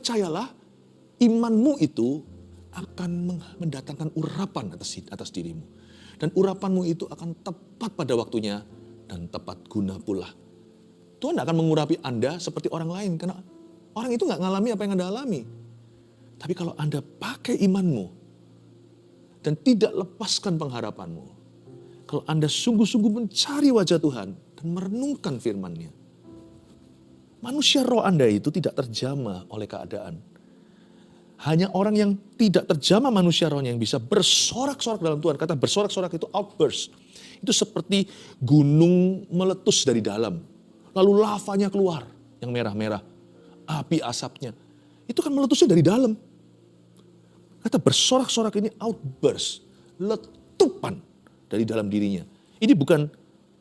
percayalah, imanmu itu akan mendatangkan urapan atas dirimu. Dan urapanmu itu akan tepat pada waktunya dan tepat guna pula. Tuhan akan mengurapi Anda seperti orang lain, karena orang itu nggak ngalami apa yang Anda alami. Tapi kalau Anda pakai imanmu dan tidak lepaskan pengharapanmu, kalau Anda sungguh-sungguh mencari wajah Tuhan dan merenungkan firman-Nya, manusia roh Anda itu tidak terjamah oleh keadaan. Hanya orang yang tidak terjamah manusia rohnya yang bisa bersorak-sorak dalam Tuhan. Kata bersorak-sorak itu outburst. Itu seperti gunung meletus dari dalam. Lalu lavanya keluar yang merah-merah. Api asapnya. Itu kan meletusnya dari dalam. Kata bersorak-sorak ini outburst. Letupan dari dalam dirinya. Ini bukan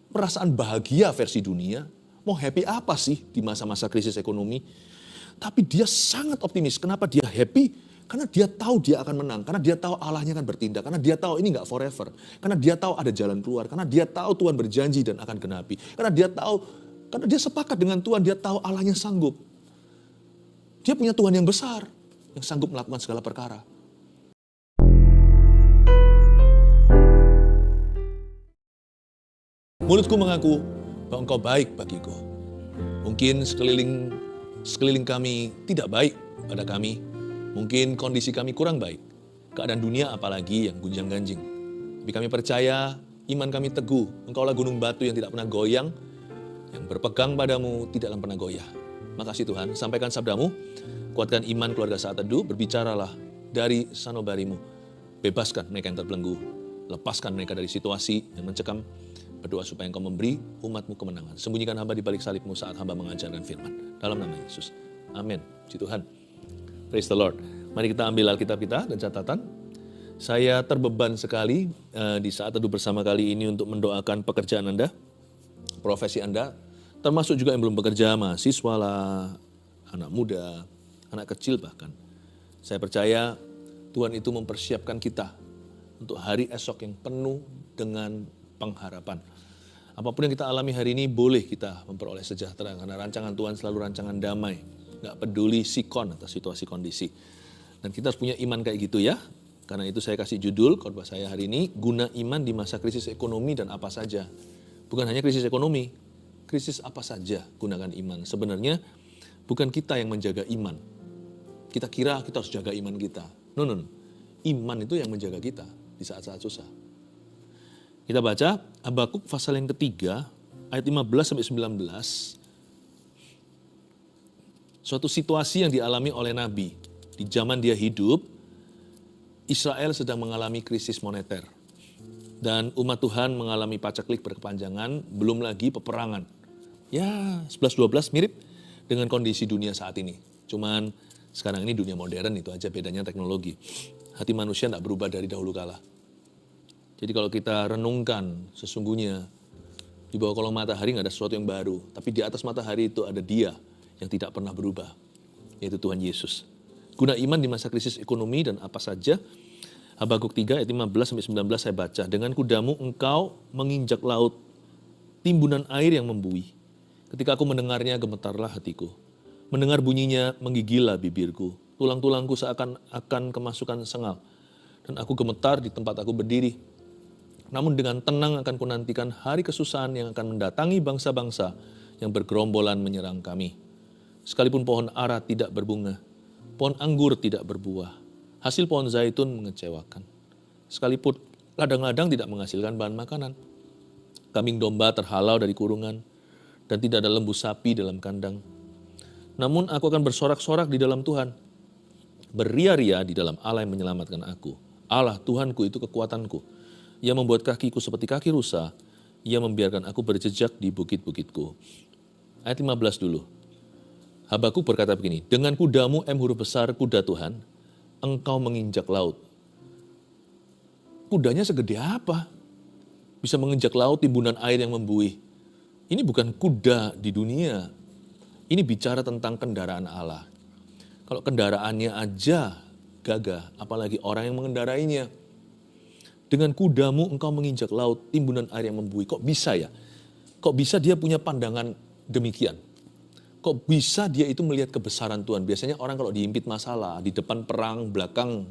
perasaan bahagia versi dunia. Mau happy apa sih di masa-masa krisis ekonomi? Tapi dia sangat optimis. Kenapa dia happy? Karena dia tahu dia akan menang. Karena dia tahu Allahnya akan bertindak. Karena dia tahu ini gak forever. Karena dia tahu ada jalan keluar. Karena dia tahu Tuhan berjanji dan akan genapi. Karena dia sepakat dengan Tuhan. Dia tahu Allahnya sanggup. Dia punya Tuhan yang besar. Yang sanggup melakukan segala perkara. Mulutku mengaku bahwa engkau baik bagiku. Mungkin sekeliling kami tidak baik pada kami. Mungkin kondisi kami kurang baik. Keadaan dunia apalagi yang gunjang-ganjing. Tapi kami percaya, iman kami teguh. Engkaulah gunung batu yang tidak pernah goyang. Yang berpegang padamu tidak akan pernah goyah. Makasih Tuhan, sampaikan sabdamu. Kuatkan iman keluarga Saat Teduh. Berbicaralah dari sanubarimu. Bebaskan mereka yang terbelenggu. Lepaskan mereka dari situasi yang mencekam. Berdoa supaya engkau memberi umatmu kemenangan. Sembunyikan hamba di balik salibmu saat hamba mengajarkan firman. Dalam nama Yesus. Amin. Puji Tuhan. Praise the Lord. Mari kita ambil Alkitab kita dan catatan. Saya terbeban sekali di Saat Teduh bersama kali ini untuk mendoakan pekerjaan Anda, profesi Anda, termasuk juga yang belum bekerja, mahasiswa lah, anak muda, anak kecil bahkan. Saya percaya Tuhan itu mempersiapkan kita untuk hari esok yang penuh dengan pengharapan. Apapun yang kita alami hari ini boleh kita memperoleh sejahtera karena rancangan Tuhan selalu rancangan damai. Gak peduli sikon atau situasi kondisi. Dan kita harus punya iman kayak gitu ya. Karena itu saya kasih judul khotbah saya hari ini, guna iman di masa krisis ekonomi dan apa saja. Bukan hanya krisis ekonomi, krisis apa saja gunakan iman. Sebenarnya bukan kita yang menjaga iman. Kita kira kita harus jaga iman kita. No. Iman itu yang menjaga kita di saat-saat susah. Kita baca Habakuk pasal yang ketiga, ayat 15-19. Suatu situasi yang dialami oleh Nabi. Di zaman dia hidup, Israel sedang mengalami krisis moneter. Dan umat Tuhan mengalami paceklik berkepanjangan, belum lagi peperangan. Ya, 11-12 mirip dengan kondisi dunia saat ini. Cuman sekarang ini dunia modern, itu aja bedanya teknologi. Hati manusia tidak berubah dari dahulu kala. Jadi kalau kita renungkan sesungguhnya di bawah kolong matahari nggak ada sesuatu yang baru. Tapi di atas matahari itu ada Dia yang tidak pernah berubah, yaitu Tuhan Yesus. Guna iman di masa krisis ekonomi dan apa saja. Habakuk 3 ayat 15-19 saya baca. Dengan kudamu engkau menginjak laut, timbunan air yang membuih. Ketika aku mendengarnya gemetarlah hatiku. Mendengar bunyinya menggigillah bibirku. Tulang-tulangku seakan akan kemasukan sengal. Dan aku gemetar di tempat aku berdiri. Namun dengan tenang akan kunantikan hari kesusahan yang akan mendatangi bangsa-bangsa yang bergerombolan menyerang kami. Sekalipun pohon ara tidak berbunga, pohon anggur tidak berbuah, hasil pohon zaitun mengecewakan. Sekalipun ladang-ladang tidak menghasilkan bahan makanan, kambing domba terhalau dari kurungan, dan tidak ada lembu sapi dalam kandang. Namun aku akan bersorak-sorak di dalam Tuhan, beria-ria di dalam Allah yang menyelamatkan aku. Allah Tuhanku itu kekuatanku. Ia membuat kakiku seperti kaki rusa. Ia membiarkan aku berjejak di bukit-bukitku. Ayat 15 dulu. Habakuk berkata begini, dengan kudamu huruf besar kuda Tuhan, engkau menginjak laut. Kudanya segede apa? Bisa menginjak laut, timbunan air yang membuih. Ini bukan kuda di dunia. Ini bicara tentang kendaraan Allah. Kalau kendaraannya aja gagah, apalagi orang yang mengendarainya. Dengan kudamu engkau menginjak laut, timbunan air yang membuih. Kok bisa ya? Kok bisa dia punya pandangan demikian? Kok bisa dia itu melihat kebesaran Tuhan? Biasanya orang kalau dihimpit masalah, di depan perang, belakang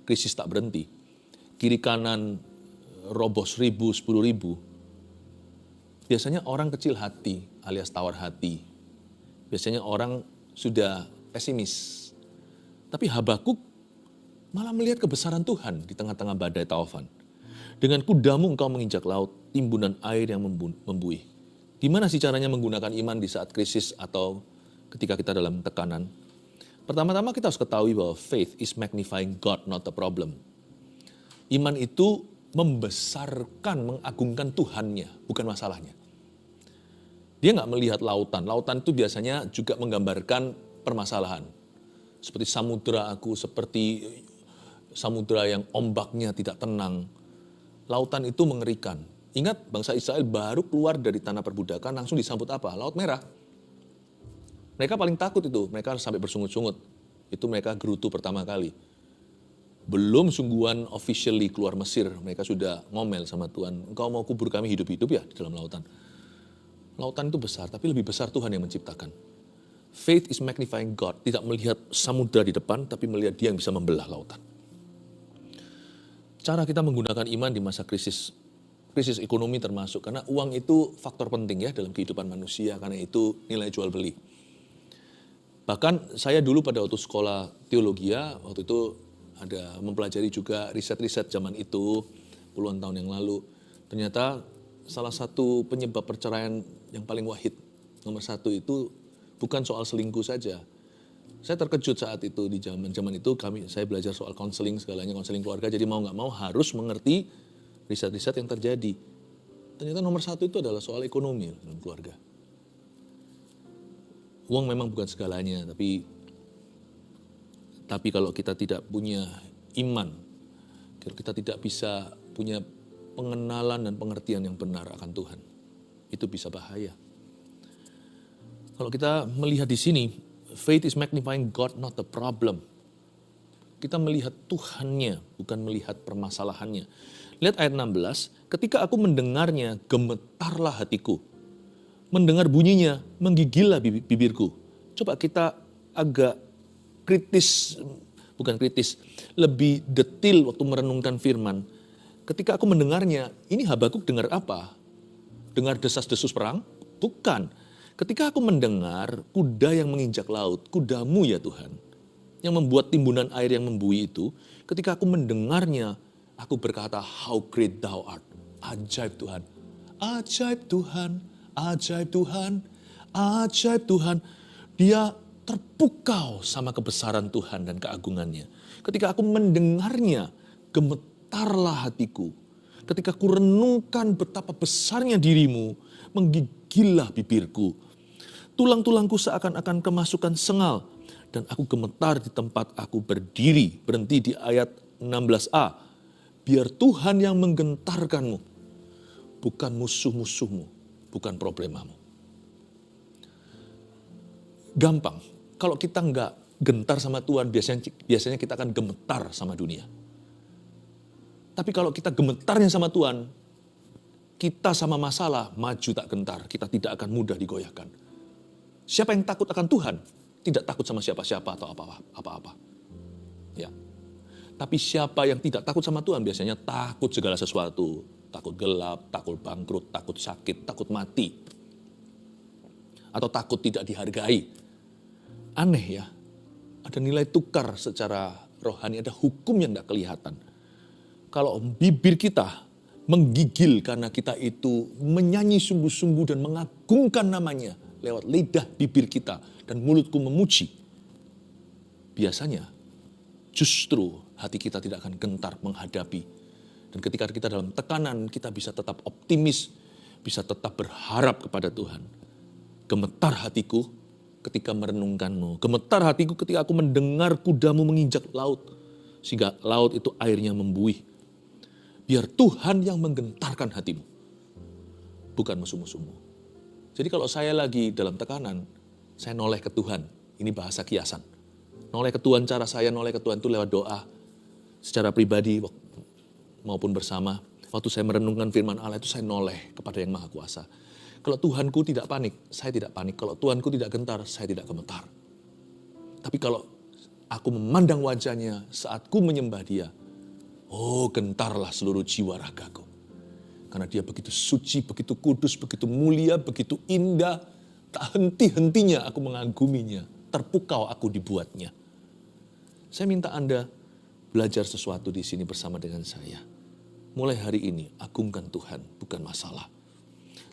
krisis tak berhenti. Kiri kanan roboh 1.000, 10.000. Biasanya orang kecil hati alias tawar hati. Biasanya orang sudah pesimis. Tapi Habakuk malah melihat kebesaran Tuhan di tengah-tengah badai taufan. Dengan kudamu engkau menginjak laut, timbunan air yang membuih. Gimana sih caranya menggunakan iman di saat krisis atau ketika kita dalam tekanan? Pertama-tama kita harus ketahui bahwa faith is magnifying God, not the problem. Iman itu membesarkan, mengagungkan Tuhannya, bukan masalahnya. Dia nggak melihat lautan. Lautan itu biasanya juga menggambarkan permasalahan. Seperti samudera aku, seperti samudera yang ombaknya tidak tenang. Lautan itu mengerikan. Ingat, bangsa Israel baru keluar dari tanah perbudakan, langsung disambut apa? Laut Merah. Mereka paling takut itu, mereka sampai bersungut-sungut. Itu mereka gerutu pertama kali. Belum sungguhan officially keluar Mesir, mereka sudah ngomel sama Tuhan. Engkau mau kubur kami hidup-hidup ya di dalam lautan. Lautan itu besar, tapi lebih besar Tuhan yang menciptakan. Faith is magnifying God, tidak melihat samudera di depan, tapi melihat Dia yang bisa membelah lautan. Cara kita menggunakan iman di masa krisis ekonomi termasuk, karena uang itu faktor penting ya dalam kehidupan manusia, karena itu nilai jual beli. Bahkan saya dulu pada waktu sekolah teologi, waktu itu ada mempelajari juga riset-riset zaman itu, puluhan tahun yang lalu. Ternyata salah satu penyebab perceraian yang paling wahid, nomor satu itu bukan soal selingkuh saja. Saya terkejut saat itu, di zaman itu saya belajar soal konseling segalanya, konseling keluarga, jadi mau nggak mau harus mengerti riset-riset yang terjadi. Ternyata nomor satu itu adalah soal ekonomi dalam keluarga. Uang memang bukan segalanya, tapi kalau kita tidak punya iman, kalau kita tidak bisa punya pengenalan dan pengertian yang benar akan Tuhan, itu bisa bahaya. Kalau kita melihat di sini, faith is magnifying God, not the problem. Kita melihat Tuhannya, bukan melihat permasalahannya. Lihat ayat 16, ketika aku mendengarnya, gemetarlah hatiku. Mendengar bunyinya, menggigillah bibirku. Coba kita agak lebih detil waktu merenungkan firman. Ketika aku mendengarnya, ini Habakuk dengar apa? Dengar desas-desus perang? Bukan. Ketika aku mendengar kuda yang menginjak laut, kudamu ya Tuhan, yang membuat timbunan air yang membuih itu, ketika aku mendengarnya, aku berkata, how great thou art. Ajaib Tuhan. Ajaib Tuhan. Ajaib Tuhan. Ajaib Tuhan. Dia terpukau sama kebesaran Tuhan dan keagungannya. Ketika aku mendengarnya, gemetarlah hatiku. Ketika aku renungkan betapa besarnya dirimu, menggigillah bibirku. Tulang-tulangku seakan-akan kemasukan sengal. Dan aku gemetar di tempat aku berdiri. Berhenti di ayat 16a. Biar Tuhan yang menggentarkanmu, bukan musuh-musuhmu, bukan problemamu. Gampang, kalau kita nggak gentar sama Tuhan, biasanya kita akan gemetar sama dunia. Tapi kalau kita gemetarnya sama Tuhan, kita sama masalah maju tak gentar, kita tidak akan mudah digoyahkan. Siapa yang takut akan Tuhan, tidak takut sama siapa-siapa atau apa-apa. Ya. Tapi siapa yang tidak takut sama Tuhan biasanya takut segala sesuatu. Takut gelap, takut bangkrut, takut sakit, takut mati. Atau takut tidak dihargai. Aneh ya. Ada nilai tukar secara rohani, ada hukum yang tidak kelihatan. Kalau bibir kita menggigil karena kita itu menyanyi sungguh-sungguh dan mengagungkan namanya lewat lidah bibir kita dan mulutku memuji. Biasanya justru hati kita tidak akan gentar menghadapi. Dan ketika kita dalam tekanan, kita bisa tetap optimis, bisa tetap berharap kepada Tuhan. Gemetar hatiku ketika merenungkanmu. Gemetar hatiku ketika aku mendengar kudamu menginjak laut. Sehingga laut itu airnya membuih. Biar Tuhan yang menggentarkan hatimu. Bukan musuh-musuhmu. Jadi kalau saya lagi dalam tekanan, saya noleh ke Tuhan. Ini bahasa kiasan. Noleh ke Tuhan, cara saya noleh ke Tuhan itu lewat doa. Secara pribadi maupun bersama. Waktu saya merenungkan firman Allah itu saya noleh kepada yang Maha Kuasa. Kalau Tuhanku tidak panik, saya tidak panik. Kalau Tuhanku tidak gentar, saya tidak gemetar. Tapi kalau aku memandang wajahnya saat ku menyembah dia, oh gentarlah seluruh jiwa ragaku. Karena dia begitu suci, begitu kudus, begitu mulia, begitu indah. Tak henti-hentinya aku mengaguminya. Terpukau aku dibuatnya. Saya minta Anda belajar sesuatu di sini bersama dengan saya. Mulai hari ini, agungkan Tuhan, bukan masalah.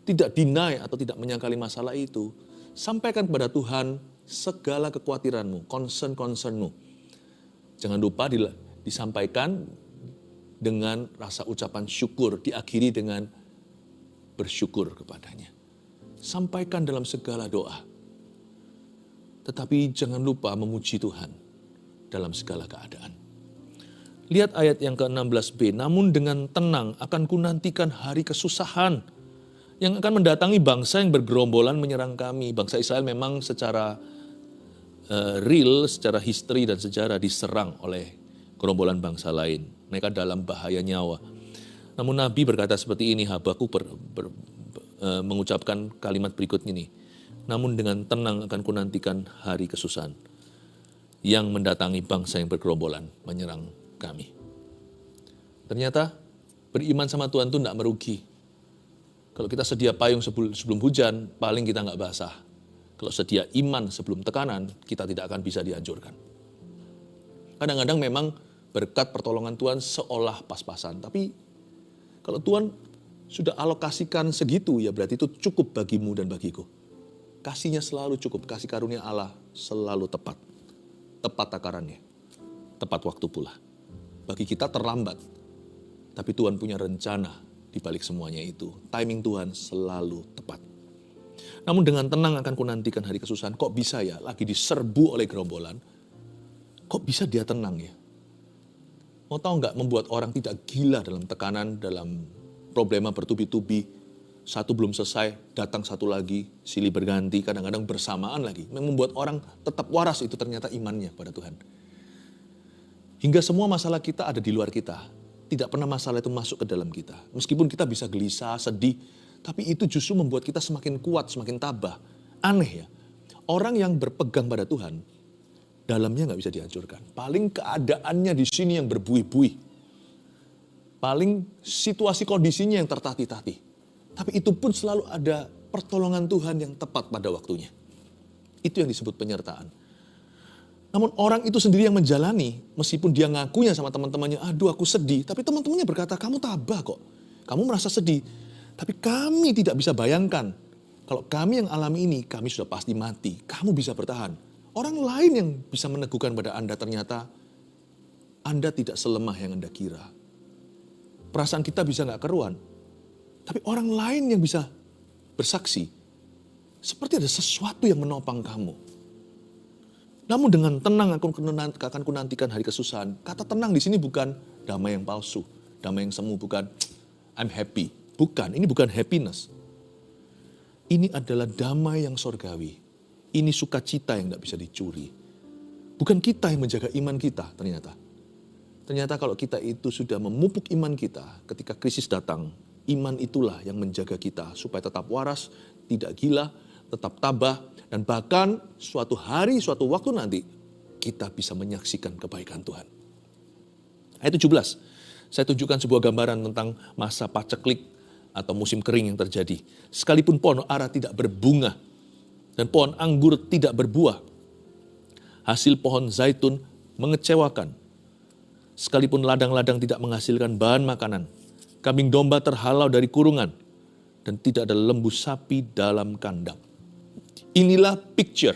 Tidak deny atau tidak menyangkali masalah itu. Sampaikan kepada Tuhan segala kekhawatiranmu, concern-concernmu. Jangan lupa disampaikan dengan rasa ucapan syukur, diakhiri dengan bersyukur kepadanya. Sampaikan dalam segala doa. Tetapi jangan lupa memuji Tuhan dalam segala keadaan. Lihat ayat yang ke-16b, namun dengan tenang akan kunantikan hari kesusahan yang akan mendatangi bangsa yang bergerombolan menyerang kami. Bangsa Israel memang secara real, secara history dan sejarah diserang oleh gerombolan bangsa lain. Mereka dalam bahaya nyawa. Namun Nabi berkata seperti ini, Habakuk mengucapkan kalimat berikut ini. Namun dengan tenang akan kunantikan hari kesusahan yang mendatangi bangsa yang bergerombolan menyerang kami. Ternyata beriman sama Tuhan itu tidak merugi. Kalau kita sedia payung sebelum hujan, paling kita nggak basah. Kalau sedia iman sebelum tekanan, kita tidak akan bisa dihancurkan. Kadang-kadang memang berkat pertolongan Tuhan seolah pas-pasan. Tapi kalau Tuhan sudah alokasikan segitu, ya berarti itu cukup bagimu dan bagiku. Kasihnya selalu cukup, kasih karunia Allah selalu tepat. Tepat takarannya, tepat waktu pula. Bagi kita terlambat, tapi Tuhan punya rencana di balik semuanya itu. Timing Tuhan selalu tepat. Namun dengan tenang akan kunantikan hari kesusahan. Kok bisa ya lagi diserbu oleh gerombolan? Kok bisa dia tenang ya? Mau tahu nggak membuat orang tidak gila dalam tekanan, dalam problema bertubi-tubi. Satu belum selesai, datang satu lagi, silih berganti, kadang-kadang bersamaan lagi. Membuat orang tetap waras itu ternyata imannya pada Tuhan. Hingga semua masalah kita ada di luar kita. Tidak pernah masalah itu masuk ke dalam kita. Meskipun kita bisa gelisah, sedih, tapi itu justru membuat kita semakin kuat, semakin tabah. Aneh ya, orang yang berpegang pada Tuhan, dalamnya nggak bisa dihancurkan. Paling keadaannya di sini yang berbuih-buih. Paling situasi kondisinya yang tertatih-tatih. Tapi itu pun selalu ada pertolongan Tuhan yang tepat pada waktunya. Itu yang disebut penyertaan. Namun orang itu sendiri yang menjalani, meskipun dia ngakunya sama teman-temannya, aduh aku sedih. Tapi teman-temannya berkata, kamu tabah kok. Kamu merasa sedih. Tapi kami tidak bisa bayangkan, kalau kami yang alami ini, kami sudah pasti mati. Kamu bisa bertahan. Orang lain yang bisa meneguhkan pada Anda ternyata, Anda tidak selemah yang Anda kira. Perasaan kita bisa gak keruan. Tapi orang lain yang bisa bersaksi, seperti ada sesuatu yang menopang kamu. Namun dengan tenang akan kunantikan hari kesusahan. Kata tenang di sini bukan damai yang palsu, damai yang semu, bukan I'm happy. Bukan, ini bukan happiness. Ini adalah damai yang sorgawi. Ini sukacita yang tidak bisa dicuri. Bukan kita yang menjaga iman kita ternyata. Ternyata kalau kita itu sudah memupuk iman kita ketika krisis datang, iman itulah yang menjaga kita supaya tetap waras, tidak gila, tetap tabah, dan bahkan suatu hari, suatu waktu nanti kita bisa menyaksikan kebaikan Tuhan. Ayat 17, saya tunjukkan sebuah gambaran tentang masa paceklik atau musim kering yang terjadi. Sekalipun pohon ara tidak berbunga dan pohon anggur tidak berbuah, hasil pohon zaitun mengecewakan. Sekalipun ladang-ladang tidak menghasilkan bahan makanan, kambing domba terhalau dari kurungan, dan tidak ada lembu sapi dalam kandang. Inilah picture,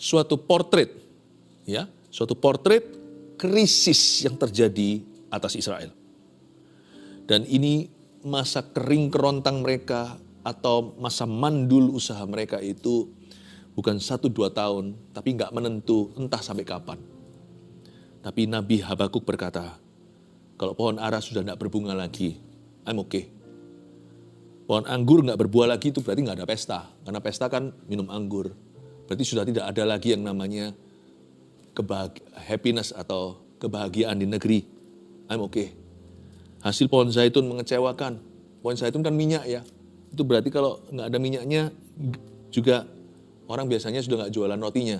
suatu portrait, ya, suatu portrait krisis yang terjadi atas Israel. Dan ini masa kering kerontang mereka atau masa mandul usaha mereka itu bukan 1-2 tahun, tapi nggak menentu entah sampai kapan. Tapi Nabi Habakuk berkata, kalau pohon ara sudah tidak berbunga lagi, I'm okay. Pohon anggur nggak berbuah lagi itu berarti nggak ada pesta. Karena pesta kan minum anggur. Berarti sudah tidak ada lagi yang namanya happiness atau kebahagiaan di negeri. I'm okay. Hasil pohon zaitun mengecewakan. Pohon zaitun kan minyak ya. Itu berarti kalau nggak ada minyaknya juga orang biasanya sudah nggak jualan rotinya.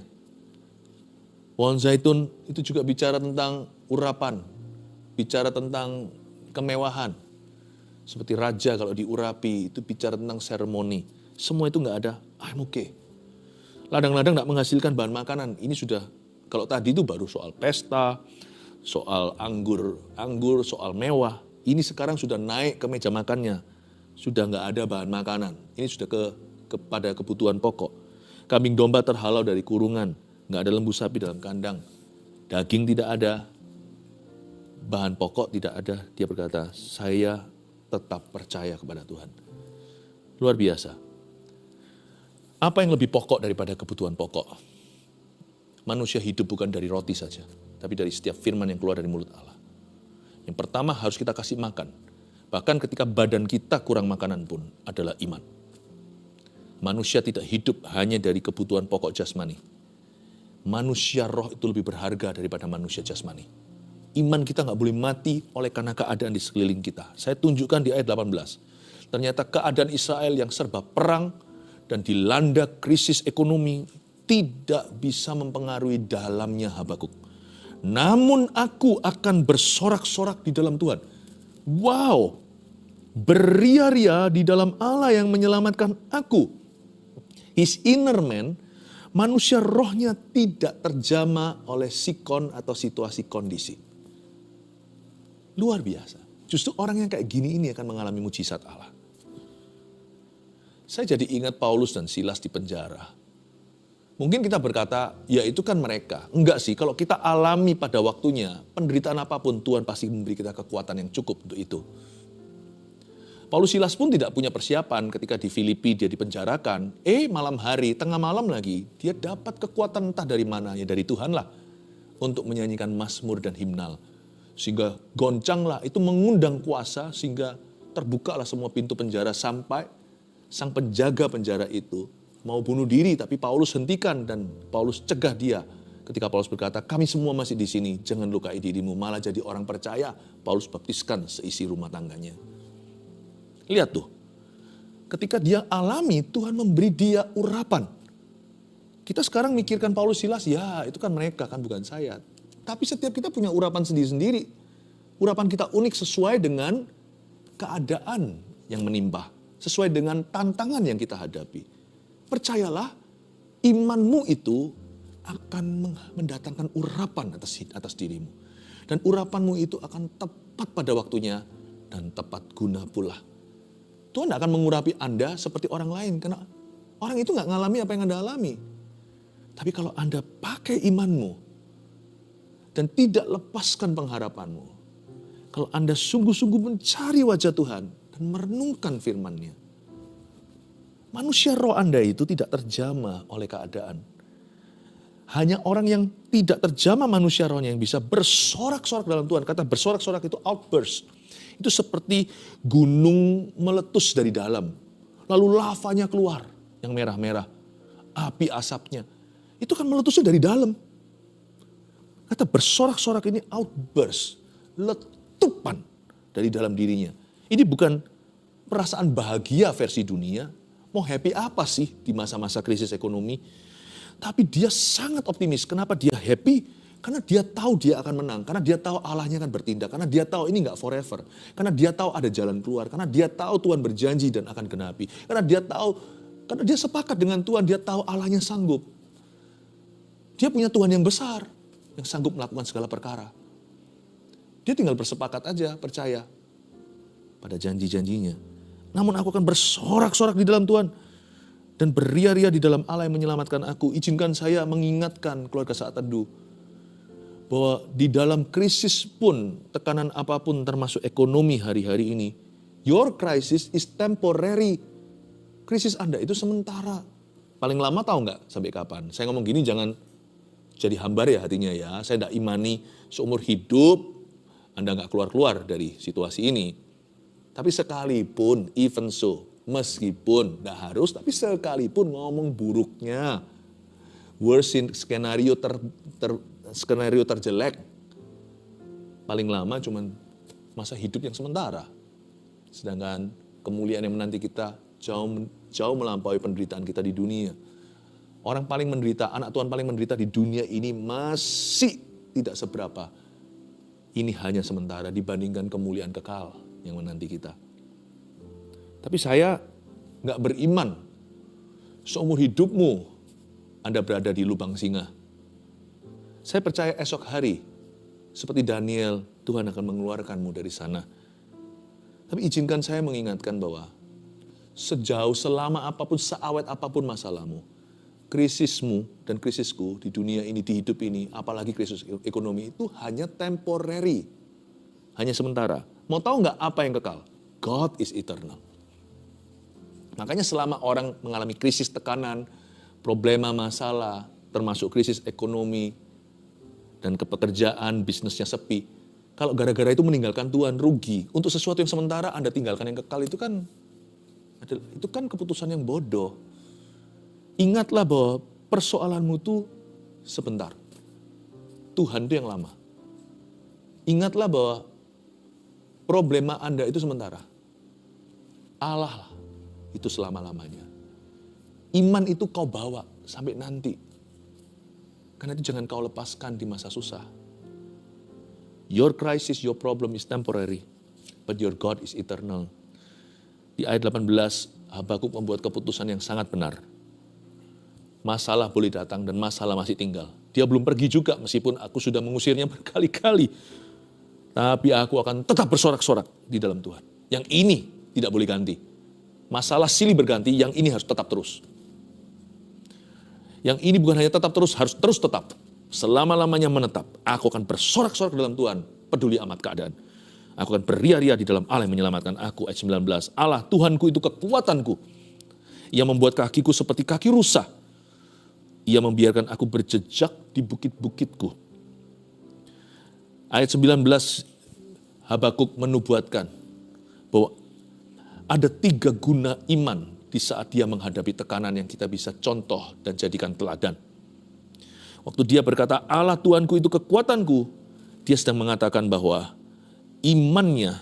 Pohon zaitun itu juga bicara tentang urapan, bicara tentang kemewahan. Seperti raja kalau diurapi, itu bicara tentang seremoni. Semua itu nggak ada, I'm okay. Ladang-ladang nggak menghasilkan bahan makanan. Ini sudah, kalau tadi itu baru soal pesta, soal anggur, soal mewah. Ini sekarang sudah naik ke meja makannya. Sudah nggak ada bahan makanan. Ini sudah kepada kebutuhan pokok. Kambing domba terhalau dari kurungan. Nggak ada lembu sapi dalam kandang. Daging tidak ada. Bahan pokok tidak ada. Dia berkata, saya tetap percaya kepada Tuhan. Luar biasa. Apa yang lebih pokok daripada kebutuhan pokok? Manusia hidup bukan dari roti saja, tapi dari setiap firman yang keluar dari mulut Allah. Yang pertama harus kita kasih makan. Bahkan ketika badan kita kurang makanan pun adalah iman. Manusia tidak hidup hanya dari kebutuhan pokok jasmani. Manusia roh itu lebih berharga daripada manusia jasmani. Iman kita nggak boleh mati oleh karena keadaan di sekeliling kita. Saya tunjukkan di ayat 18. Ternyata keadaan Israel yang serba perang dan dilanda krisis ekonomi tidak bisa mempengaruhi dalamnya Habakuk. Namun aku akan bersorak-sorak di dalam Tuhan. Wow, beria-ria di dalam Allah yang menyelamatkan aku. His inner man, manusia rohnya tidak terjamah oleh sikon atau situasi kondisi. Luar biasa. Justru orang yang kayak gini ini akan mengalami mujizat Allah. Saya jadi ingat Paulus dan Silas di penjara. Mungkin kita berkata, ya itu kan mereka. Enggak sih, kalau kita alami pada waktunya, penderitaan apapun Tuhan pasti memberi kita kekuatan yang cukup untuk itu. Paulus Silas pun tidak punya persiapan ketika di Filipi dia dipenjarakan. Malam hari, tengah malam lagi, dia dapat kekuatan entah dari mana, ya dari Tuhan lah. Untuk menyanyikan mazmur dan himnal. Sehingga goncanglah, itu mengundang kuasa sehingga terbukalah semua pintu penjara sampai sang penjaga penjara itu mau bunuh diri. Tapi Paulus hentikan dan Paulus cegah dia. Ketika Paulus berkata, kami semua masih di sini, jangan lukai dirimu, malah jadi orang percaya. Paulus baptiskan seisi rumah tangganya. Lihat tuh, ketika dia alami, Tuhan memberi dia urapan. Kita sekarang mikirkan Paulus Silas, ya itu kan mereka, kan bukan saya. Tapi setiap kita punya urapan sendiri-sendiri. Urapan kita unik sesuai dengan keadaan yang menimpa. Sesuai dengan tantangan yang kita hadapi. Percayalah, imanmu itu akan mendatangkan urapan atas dirimu. Dan urapanmu itu akan tepat pada waktunya dan tepat guna pula. Tuhan tidak akan mengurapi Anda seperti orang lain. Karena orang itu nggak ngalami apa yang Anda alami. Tapi kalau Anda pakai imanmu dan tidak lepaskan pengharapanmu. Kalau Anda sungguh-sungguh mencari wajah Tuhan dan merenungkan firman-Nya. Manusia roh Anda itu tidak terjamah oleh keadaan. Hanya orang yang tidak terjamah manusia rohnya yang bisa bersorak-sorak dalam Tuhan. Kata bersorak-sorak itu outburst. Itu seperti gunung meletus dari dalam. Lalu lavanya keluar yang merah-merah. Api asapnya. Itu kan meletusnya dari dalam. Kata bersorak-sorak ini outburst. Letupan dari dalam dirinya. Ini bukan perasaan bahagia versi dunia. Mau happy apa sih di masa-masa krisis ekonomi? Tapi dia sangat optimis. Kenapa dia happy? Karena dia tahu dia akan menang. Karena dia tahu Allahnya akan bertindak. Karena dia tahu ini gak forever. Karena dia tahu ada jalan keluar. Karena dia tahu Tuhan berjanji dan akan genapi. Karena dia sepakat dengan Tuhan. Dia tahu Allahnya sanggup. Dia punya Tuhan yang besar. Yang sanggup melakukan segala perkara. Dia tinggal bersepakat aja, percaya. Pada janji-janjinya. Namun aku akan bersorak-sorak di dalam Tuhan. Dan beria-ria di dalam Allah yang menyelamatkan aku. Izinkan saya mengingatkan keluarga Saat Teduh. Bahwa di dalam krisis pun, tekanan apapun termasuk ekonomi hari-hari ini. Your crisis is temporary. Krisis Anda itu sementara. Paling lama tahu nggak sampai kapan? Saya ngomong gini jangan jadi hambar ya hatinya ya. Saya tidak imani seumur hidup Anda nggak keluar-keluar dari situasi ini. Tapi sekalipun, even so, meskipun nggak harus, tapi sekalipun ngomong buruknya, worst skenario terjelek, paling lama cuman masa hidup yang sementara. Sedangkan kemuliaan yang menanti kita jauh melampaui penderitaan kita di dunia. Orang paling menderita, anak Tuhan paling menderita di dunia ini masih tidak seberapa. Ini hanya sementara dibandingkan kemuliaan kekal yang menanti kita. Tapi saya nggak beriman. Seumur hidupmu Anda berada di lubang singa. Saya percaya esok hari, seperti Daniel, Tuhan akan mengeluarkanmu dari sana. Tapi izinkan saya mengingatkan bahwa selama apapun, seawet apapun masalahmu, krisismu dan krisisku di dunia ini, di hidup ini, apalagi krisis ekonomi itu hanya temporary. Hanya sementara. Mau tahu nggak apa yang kekal? God is eternal. Makanya selama orang mengalami krisis tekanan, problema masalah, termasuk krisis ekonomi, dan kepekerjaan, bisnisnya sepi, kalau gara-gara itu meninggalkan Tuhan, rugi. Untuk sesuatu yang sementara Anda tinggalkan yang kekal, itu kan keputusan yang bodoh. Ingatlah bahwa persoalanmu itu sebentar. Tuhan itu yang lama. Ingatlah bahwa problema Anda itu sementara. Allah lah itu selama-lamanya. Iman itu kau bawa sampai nanti. Karena itu jangan kau lepaskan di masa susah. Your crisis, your problem is temporary, but your God is eternal. Di ayat 18, Habakuk membuat keputusan yang sangat benar. Masalah boleh datang dan masalah masih tinggal. Dia belum pergi juga meskipun aku sudah mengusirnya berkali-kali. Tapi aku akan tetap bersorak-sorak di dalam Tuhan. Yang ini tidak boleh ganti. Masalah silih berganti, yang ini harus tetap terus. Yang ini bukan hanya tetap terus, harus terus tetap. Selama-lamanya menetap. Aku akan bersorak-sorak dalam Tuhan, peduli amat keadaan. Aku akan beria-ria di dalam Allah yang menyelamatkan aku. Ayat 19, Allah Tuhanku itu kekuatanku. Ia membuat kakiku seperti kaki rusa. Ia membiarkan aku berjejak di bukit-bukitku. Ayat 19, Habakuk menubuatkan bahwa ada 3 guna iman di saat dia menghadapi tekanan yang kita bisa contoh dan jadikan teladan. Waktu dia berkata, Allah Tuhanku itu kekuatanku, dia sedang mengatakan bahwa imannya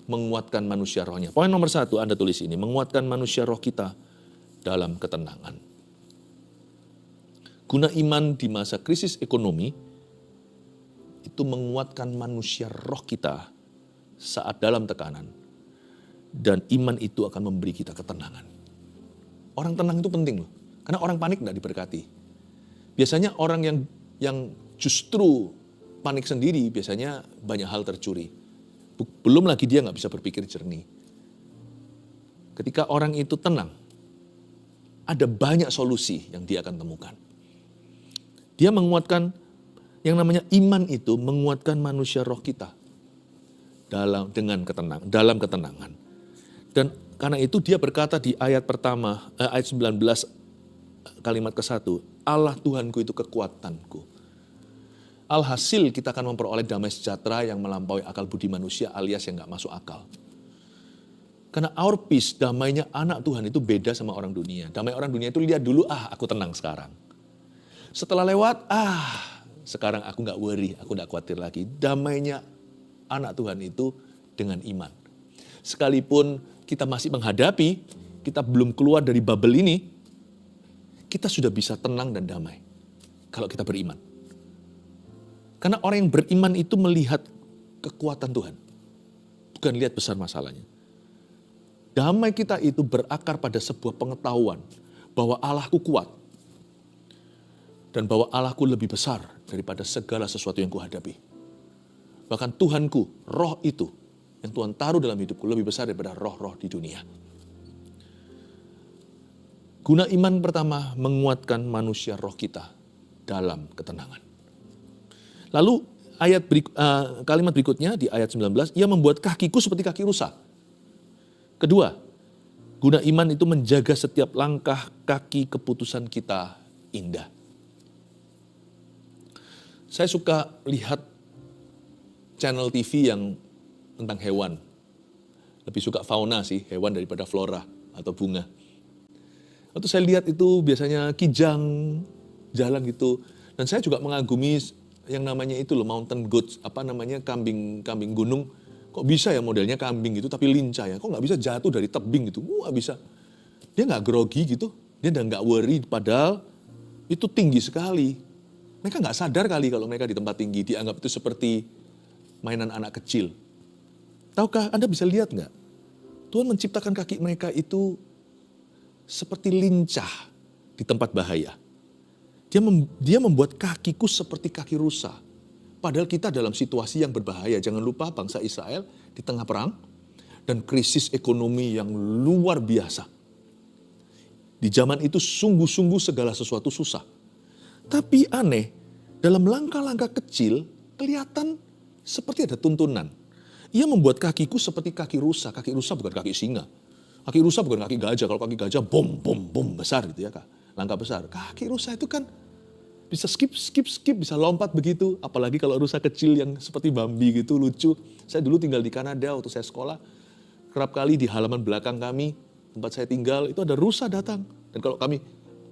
menguatkan manusia rohnya. Poin nomor 1, Anda tulis ini, menguatkan manusia roh kita dalam ketenangan. Guna iman di masa krisis ekonomi, itu menguatkan manusia roh kita saat dalam tekanan. Dan iman itu akan memberi kita ketenangan. Orang tenang itu penting loh. Karena orang panik tidak diberkati. Biasanya orang yang justru panik sendiri, biasanya banyak hal tercuri. Belum lagi dia nggak bisa berpikir jernih. Ketika orang itu tenang, ada banyak solusi yang dia akan temukan. Dia menguatkan, yang namanya iman itu menguatkan manusia roh kita dalam ketenangan. Dan karena itu dia berkata di ayat pertama, ayat 19, kalimat ke-1, Allah Tuhanku itu kekuatanku. Alhasil kita akan memperoleh damai sejahtera yang melampaui akal budi manusia alias yang gak masuk akal. Karena our peace, damainya anak Tuhan itu beda sama orang dunia. Damai orang dunia itu lihat dulu, aku tenang sekarang. Setelah lewat, sekarang aku gak worry, aku gak khawatir lagi. Damainya anak Tuhan itu dengan iman. Sekalipun kita masih menghadapi, kita belum keluar dari bubble ini, kita sudah bisa tenang dan damai. Kalau kita beriman. Karena orang yang beriman itu melihat kekuatan Tuhan. Bukan lihat besar masalahnya. Damai kita itu berakar pada sebuah pengetahuan bahwa Allahku kuat. Dan bahwa Allahku lebih besar daripada segala sesuatu yang kuhadapi. Bahkan Tuhanku, roh itu, yang Tuhan taruh dalam hidupku lebih besar daripada roh-roh di dunia. Guna iman pertama, menguatkan manusia roh kita dalam ketenangan. Lalu kalimat berikutnya di ayat 19, ia membuat kakiku seperti kaki rusa. Kedua, guna iman itu menjaga setiap langkah kaki keputusan kita indah. Saya suka lihat channel TV yang tentang hewan. Lebih suka fauna sih, hewan daripada flora atau bunga. Waktu saya lihat itu biasanya kijang, jalan gitu. Dan saya juga mengagumi yang namanya itu loh, mountain goats, kambing gunung. Kok bisa ya modelnya kambing gitu tapi lincah ya, kok nggak bisa jatuh dari tebing gitu, bisa. Dia nggak grogi gitu, dia nggak worry, padahal itu tinggi sekali. Mereka nggak sadar kali kalau mereka di tempat tinggi, dianggap itu seperti mainan anak kecil. Tahukah Anda bisa lihat nggak? Tuhan menciptakan kaki mereka itu seperti lincah di tempat bahaya. Dia membuat kakiku seperti kaki rusa. Padahal kita dalam situasi yang berbahaya. Jangan lupa bangsa Israel di tengah perang dan krisis ekonomi yang luar biasa. Di zaman itu sungguh-sungguh segala sesuatu susah. Tapi aneh, dalam langkah-langkah kecil kelihatan seperti ada tuntunan. Ia membuat kakiku seperti kaki rusa. Kaki rusa bukan kaki singa. Kaki rusa bukan kaki gajah. Kalau kaki gajah bom besar gitu ya Kak. Langkah besar. Kaki rusa itu kan bisa skip, bisa lompat begitu. Apalagi kalau rusa kecil yang seperti Bambi gitu, lucu. Saya dulu tinggal di Kanada waktu saya sekolah. Kerap kali di halaman belakang kami, tempat saya tinggal, itu ada rusa datang. Dan kalau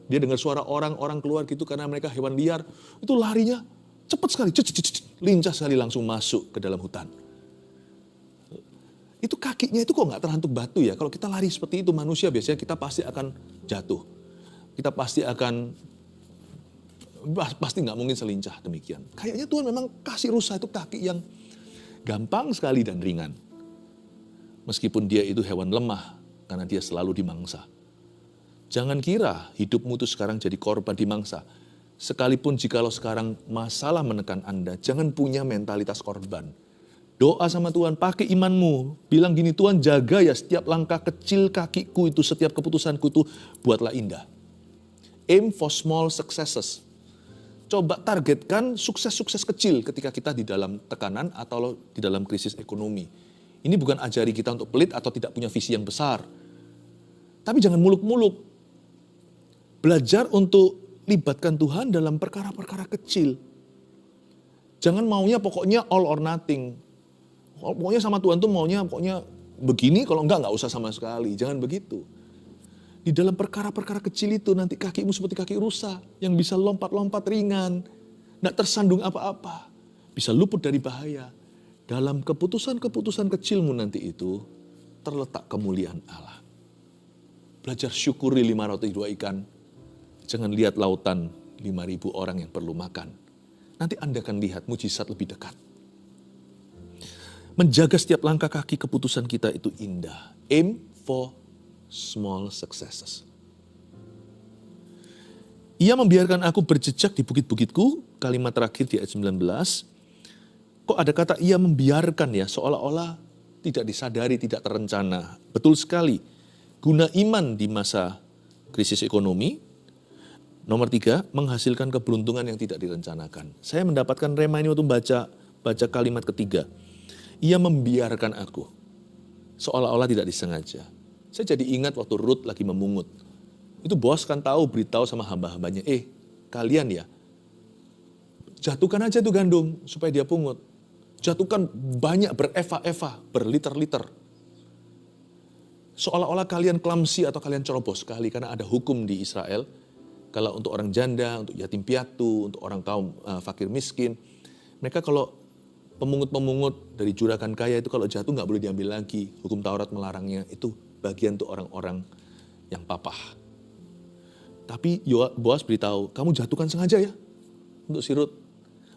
dia dengar suara orang keluar gitu karena mereka hewan liar, itu larinya cepat sekali, lincah sekali langsung masuk ke dalam hutan. Itu kakinya itu kok nggak terhantuk batu ya. Kalau kita lari seperti itu manusia biasanya kita pasti akan jatuh. Kita pasti nggak mungkin selincah demikian. Kayaknya Tuhan memang kasih rusa itu kaki yang gampang sekali dan ringan. Meskipun dia itu hewan lemah karena dia selalu dimangsa. Jangan kira hidupmu itu sekarang jadi korban dimangsa. Sekalipun jikalau sekarang masalah menekan Anda, jangan punya mentalitas korban. Doa sama Tuhan, pakai imanmu. Bilang gini, Tuhan jaga ya setiap langkah kecil kakiku itu, setiap keputusanku itu, buatlah indah. Aim for small successes. Coba targetkan sukses-sukses kecil ketika kita di dalam tekanan atau di dalam krisis ekonomi. Ini bukan ajari kita untuk pelit atau tidak punya visi yang besar. Tapi jangan muluk-muluk. Belajar untuk libatkan Tuhan dalam perkara-perkara kecil. Jangan maunya pokoknya all or nothing. Pokoknya sama Tuhan tuh maunya pokoknya begini, kalau enggak usah sama sekali. Jangan begitu. Di dalam perkara-perkara kecil itu nanti kakimu seperti kaki rusa yang bisa lompat-lompat ringan. Nggak tersandung apa-apa. Bisa luput dari bahaya. Dalam keputusan-keputusan kecilmu nanti itu terletak kemuliaan Allah. Belajar syukuri 5 roti 2 ikan. Jangan lihat lautan 5.000 orang yang perlu makan. Nanti Anda akan lihat mujizat lebih dekat. Menjaga setiap langkah kaki keputusan kita itu indah. Aim for small successes. Ia membiarkan aku berjejak di bukit-bukitku. Kalimat terakhir di ayat 19. Kok ada kata ia membiarkan ya, seolah-olah tidak disadari, tidak terencana. Betul sekali. Guna iman di masa krisis ekonomi. Nomor 3, menghasilkan keberuntungan yang tidak direncanakan. Saya mendapatkan rema ini waktu baca kalimat ketiga. Ia membiarkan aku. Seolah-olah tidak disengaja. Saya jadi ingat waktu Ruth lagi memungut. Itu bos kan beritahu sama hamba-hambanya, kalian ya, jatuhkan aja tuh gandum supaya dia pungut. Jatuhkan banyak bereva-eva, berliter-liter. Seolah-olah kalian clumsy atau kalian ceroboh sekali karena ada hukum di Israel. Kalau untuk orang janda, untuk yatim piatu, untuk orang kaum fakir miskin. Mereka kalau pemungut-pemungut dari juragan kaya itu kalau jatuh nggak boleh diambil lagi. Hukum Taurat melarangnya, itu bagian untuk orang-orang yang papah. Tapi Boas beritahu, kamu jatuhkan sengaja ya untuk si Ruth.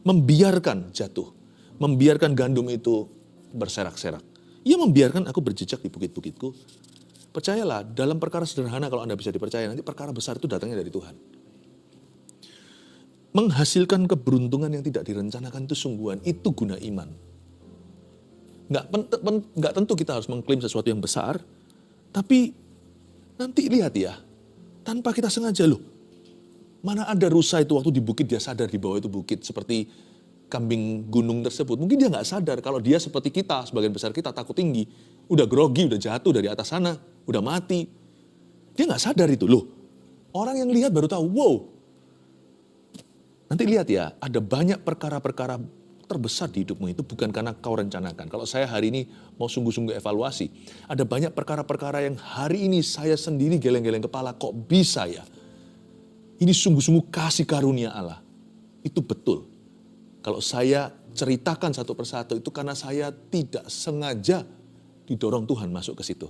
Membiarkan jatuh. Membiarkan gandum itu berserak-serak. Ia membiarkan aku berjejak di bukit-bukitku. Percayalah, dalam perkara sederhana kalau Anda bisa dipercaya, nanti perkara besar itu datangnya dari Tuhan. Menghasilkan keberuntungan yang tidak direncanakan itu sungguhan, itu guna iman. Nggak tentu kita harus mengklaim sesuatu yang besar, tapi nanti lihat ya, tanpa kita sengaja loh. Mana ada rusa itu waktu di bukit dia sadar di bawah itu bukit, seperti kambing gunung tersebut. Mungkin dia nggak sadar kalau dia seperti kita, sebagian besar kita takut tinggi. Udah grogi, udah jatuh dari atas sana, udah mati. Dia nggak sadar itu loh. Orang yang lihat baru tahu, wow. Nanti lihat ya, ada banyak perkara-perkara terbesar di hidupmu itu bukan karena kau rencanakan. Kalau saya hari ini mau sungguh-sungguh evaluasi, ada banyak perkara-perkara yang hari ini saya sendiri geleng-geleng kepala, kok bisa ya? Ini sungguh-sungguh kasih karunia Allah. Itu betul. Kalau saya ceritakan satu persatu itu karena saya tidak sengaja didorong Tuhan masuk ke situ.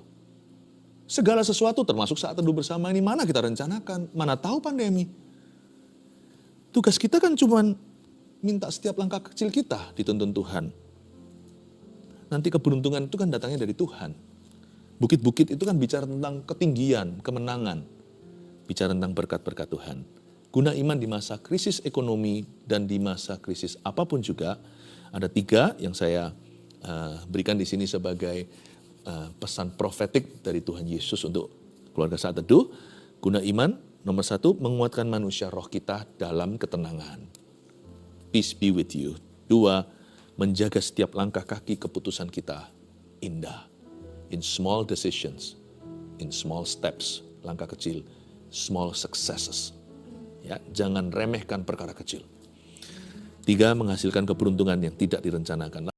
Segala sesuatu termasuk saat teduh bersama ini mana kita rencanakan, mana tahu pandemi. Tugas kita kan cuman minta setiap langkah kecil kita dituntun Tuhan. Nanti keberuntungan itu kan datangnya dari Tuhan. Bukit-bukit itu kan bicara tentang ketinggian, kemenangan. Bicara tentang berkat-berkat Tuhan. Guna iman di masa krisis ekonomi dan di masa krisis apapun juga, ada 3 yang saya berikan di sini sebagai pesan profetik dari Tuhan Yesus untuk keluarga saat teduh. Guna iman, nomor 1, menguatkan manusia roh kita dalam ketenangan. Peace be with you. 2, menjaga setiap langkah kaki keputusan kita indah. In small decisions, in small steps, langkah kecil, small successes. Ya, jangan remehkan perkara kecil. 3, menghasilkan keberuntungan yang tidak direncanakan.